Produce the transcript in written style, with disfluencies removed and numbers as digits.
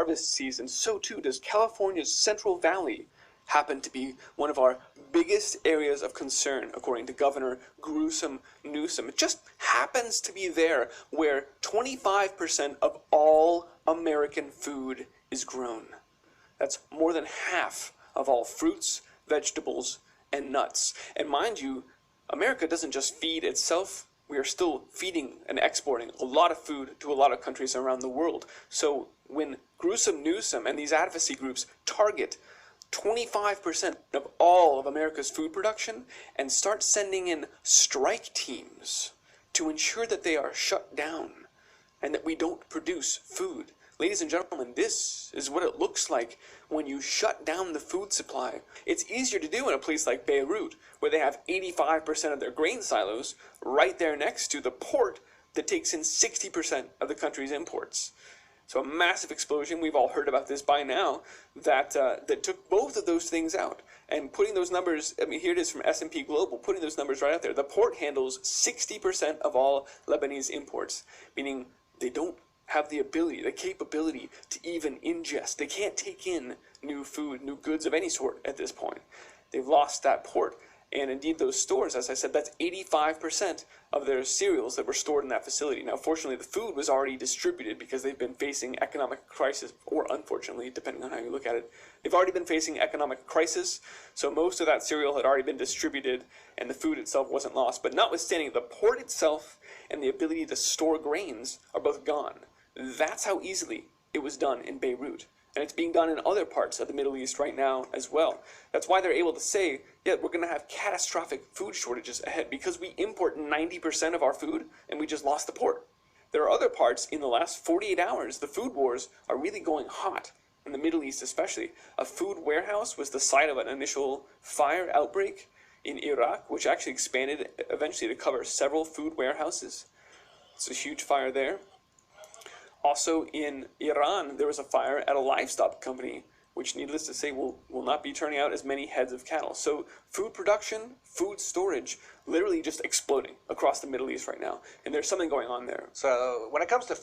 harvest season, so too does California's Central Valley happen to be one of our biggest areas of concern, according to Governor Gruesome Newsom. It just happens to be there where 25% of all American food is grown. That's more than half of all fruits, vegetables, and nuts. And mind you, America doesn't just feed itself. We are still feeding and exporting a lot of food to a lot of countries around the world. So when Gruesome Newsom and these advocacy groups target 25% of all of America's food production and start sending in strike teams to ensure that they are shut down and that we don't produce food. Ladies and gentlemen, this is what it looks like when you shut down the food supply. It's easier to do in a place like Beirut, where they have 85% of their grain silos right there next to the port that takes in 60% of the country's imports. So a massive explosion, we've all heard about this by now, that took both of those things out. And putting those numbers, I mean, here it is from S&P Global, putting those numbers right out there. The port handles 60% of all Lebanese imports, meaning they don't have the ability, the capability to even ingest. They can't take in new food, new goods of any sort at this point. They've lost that port. And indeed, those stores, as I said, that's 85% of their cereals that were stored in that facility. Now, fortunately, the food was already distributed because they've been facing economic crisis, or unfortunately, depending on how you look at it. They've already been facing economic crisis, so most of that cereal had already been distributed, and the food itself wasn't lost. But notwithstanding, the port itself and the ability to store grains are both gone. That's how easily it was done in Beirut. And it's being done in other parts of the Middle East right now as well. That's why they're able to say, yeah, we're going to have catastrophic food shortages ahead because we import 90% of our food and we just lost the port. There are other parts in the last 48 hours, the food wars are really going hot in the Middle East especially. A food warehouse was the site of an initial fire outbreak in Iraq, which actually expanded eventually to cover several food warehouses. It's a huge fire there. Also in Iran, there was a fire at a livestock company, which needless to say will not be turning out as many heads of cattle. So food production, food storage, literally just exploding across the Middle East right now. And there's something going on there. So when it comes to food,